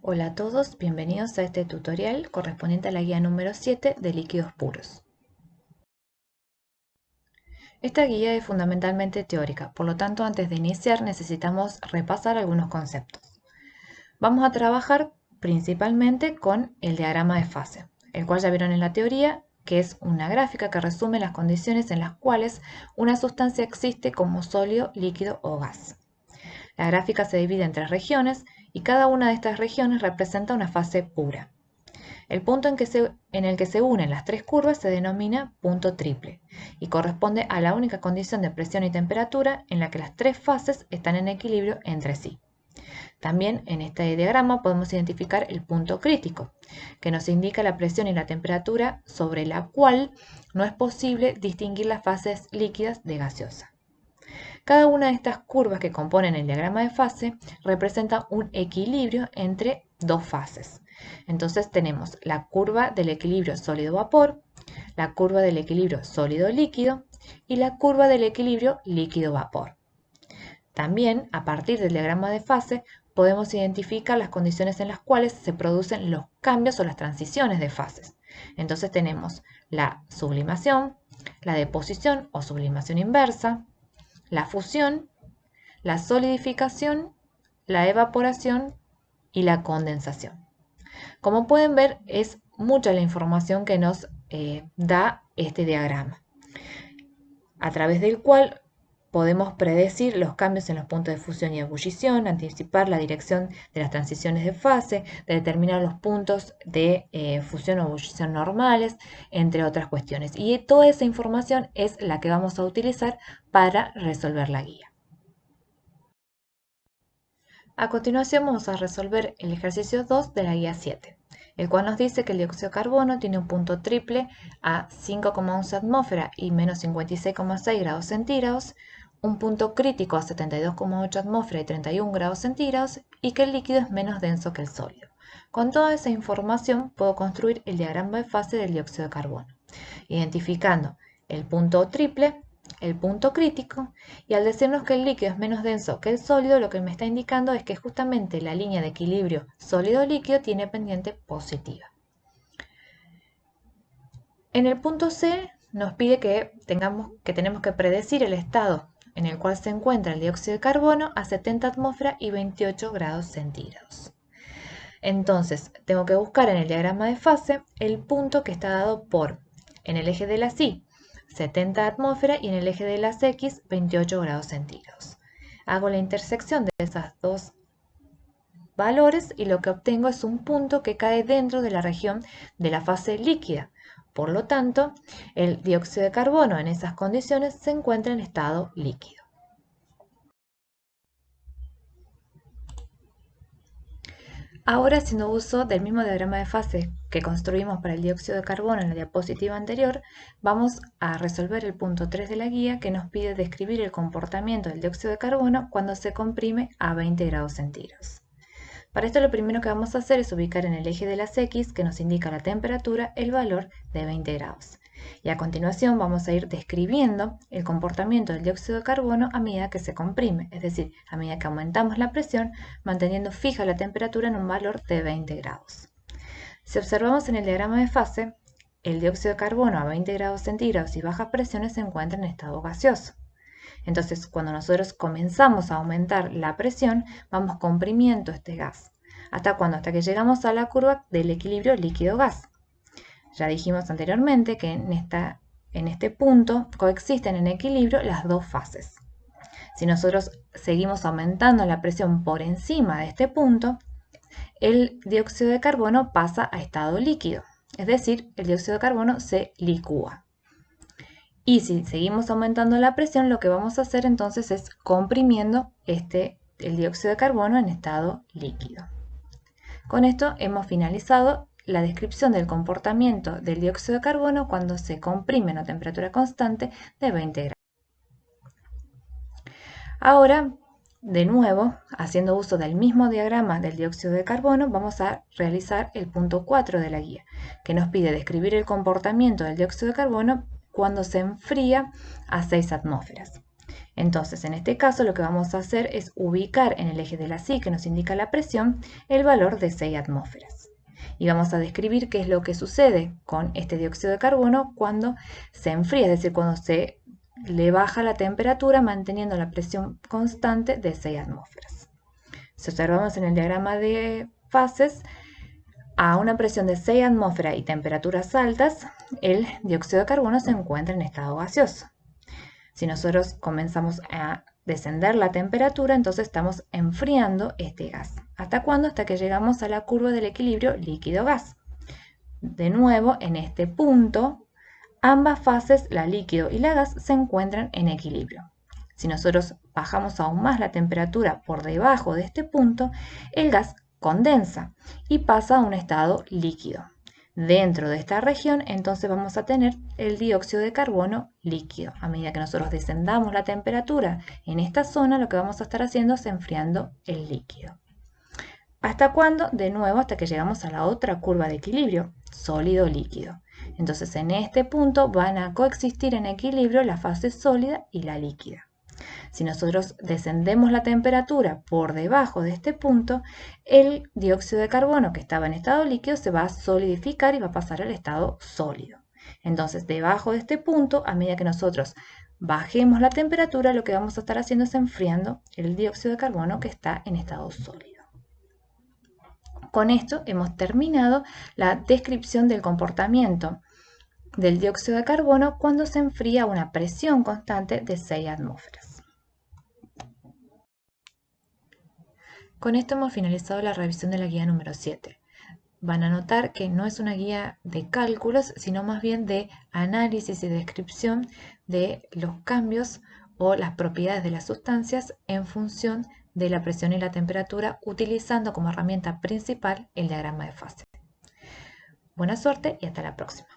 Hola a todos, bienvenidos a este tutorial correspondiente a la guía número 7 de líquidos puros. Esta guía es fundamentalmente teórica, por lo tanto antes de iniciar necesitamos repasar algunos conceptos. Vamos a trabajar principalmente con el diagrama de fase, el cual ya vieron en la teoría, que es una gráfica que resume las condiciones en las cuales una sustancia existe como sólido, líquido o gas. La gráfica se divide en 3 regiones y cada una de estas regiones representa una fase pura. El punto en el que se unen las 3 curvas se denomina punto triple y corresponde a la única condición de presión y temperatura en la que las 3 fases están en equilibrio entre sí. También en este diagrama podemos identificar el punto crítico, que nos indica la presión y la temperatura sobre la cual no es posible distinguir las fases líquidas de gaseosa. Cada una de estas curvas que componen el diagrama de fase representa un equilibrio entre dos fases. Entonces tenemos la curva del equilibrio sólido-vapor, la curva del equilibrio sólido-líquido y la curva del equilibrio líquido-vapor. También, a partir del diagrama de fase, podemos identificar las condiciones en las cuales se producen los cambios o las transiciones de fases. Entonces tenemos la sublimación, la deposición o sublimación inversa, la fusión, la solidificación, la evaporación y la condensación. Como pueden ver, es mucha la información que nos da este diagrama, a través del cual podemos predecir los cambios en los puntos de fusión y ebullición, anticipar la dirección de las transiciones de fase, determinar los puntos de fusión o ebullición normales, entre otras cuestiones. Y toda esa información es la que vamos a utilizar para resolver la guía. A continuación vamos a resolver el ejercicio 2 de la guía 7, el cual nos dice que el dióxido de carbono tiene un punto triple a 5,11 atmósfera y menos 56,6 grados centígrados, un punto crítico a 72,8 atmósfera y 31 grados centígrados y que el líquido es menos denso que el sólido. Con toda esa información puedo construir el diagrama de fase del dióxido de carbono, identificando el punto triple, el punto crítico, y al decirnos que el líquido es menos denso que el sólido, lo que me está indicando es que justamente la línea de equilibrio sólido-líquido tiene pendiente positiva. En el punto C nos pide que tenemos que predecir el estado en el cual se encuentra el dióxido de carbono a 70 atmósferas y 28 grados centígrados. Entonces, tengo que buscar en el diagrama de fase el punto que está dado por, en el eje de las Y, 70 atmósferas y en el eje de las X, 28 grados centígrados. Hago la intersección de esos dos valores y lo que obtengo es un punto que cae dentro de la región de la fase líquida. Por lo tanto, el dióxido de carbono en esas condiciones se encuentra en estado líquido. Ahora, haciendo uso del mismo diagrama de fase que construimos para el dióxido de carbono en la diapositiva anterior, vamos a resolver el punto 3 de la guía que nos pide describir el comportamiento del dióxido de carbono cuando se comprime a 20 grados centígrados. Para esto lo primero que vamos a hacer es ubicar en el eje de las X, que nos indica la temperatura, el valor de 20 grados. Y a continuación vamos a ir describiendo el comportamiento del dióxido de carbono a medida que se comprime, es decir, a medida que aumentamos la presión, manteniendo fija la temperatura en un valor de 20 grados. Si observamos en el diagrama de fase, el dióxido de carbono a 20 grados centígrados y bajas presiones se encuentra en estado gaseoso. Entonces, cuando nosotros comenzamos a aumentar la presión, vamos comprimiendo este gas. ¿Hasta cuándo? Hasta que llegamos a la curva del equilibrio líquido-gas. Ya dijimos anteriormente que en este punto coexisten en equilibrio las dos fases. Si nosotros seguimos aumentando la presión por encima de este punto, el dióxido de carbono pasa a estado líquido, es decir, el dióxido de carbono se licúa. Y si seguimos aumentando la presión, lo que vamos a hacer entonces es comprimiendo el dióxido de carbono en estado líquido. Con esto hemos finalizado la descripción del comportamiento del dióxido de carbono cuando se comprime a una temperatura constante de 20 grados. Ahora, de nuevo, haciendo uso del mismo diagrama del dióxido de carbono, vamos a realizar el punto 4 de la guía, que nos pide describir el comportamiento del dióxido de carbono cuando se enfría a 6 atmósferas. Entonces, en este caso, lo que vamos a hacer es ubicar en el eje de la Y, que nos indica la presión, el valor de 6 atmósferas. Y vamos a describir qué es lo que sucede con este dióxido de carbono cuando se enfría, es decir, cuando se le baja la temperatura manteniendo la presión constante de 6 atmósferas. Si observamos en el diagrama de fases, a una presión de 6 atmósferas y temperaturas altas, el dióxido de carbono se encuentra en estado gaseoso. Si nosotros comenzamos a descender la temperatura, entonces estamos enfriando este gas. ¿Hasta cuándo? Hasta que llegamos a la curva del equilibrio líquido-gas. De nuevo, en este punto, ambas fases, la líquido y la gas, se encuentran en equilibrio. Si nosotros bajamos aún más la temperatura por debajo de este punto, el gas condensa y pasa a un estado líquido. Dentro de esta región, entonces vamos a tener el dióxido de carbono líquido. A medida que nosotros descendamos la temperatura en esta zona, lo que vamos a estar haciendo es enfriando el líquido. ¿Hasta cuándo? De nuevo, hasta que llegamos a la otra curva de equilibrio, sólido-líquido. Entonces, en este punto van a coexistir en equilibrio la fase sólida y la líquida. Si nosotros descendemos la temperatura por debajo de este punto, el dióxido de carbono que estaba en estado líquido se va a solidificar y va a pasar al estado sólido. Entonces, debajo de este punto, a medida que nosotros bajemos la temperatura, lo que vamos a estar haciendo es enfriando el dióxido de carbono que está en estado sólido. Con esto hemos terminado la descripción del comportamiento del dióxido de carbono cuando se enfría a una presión constante de 6 atmósferas. Con esto hemos finalizado la revisión de la guía número 7. Van a notar que no es una guía de cálculos, sino más bien de análisis y descripción de los cambios o las propiedades de las sustancias en función de la presión y la temperatura, utilizando como herramienta principal el diagrama de fase. Buena suerte y hasta la próxima.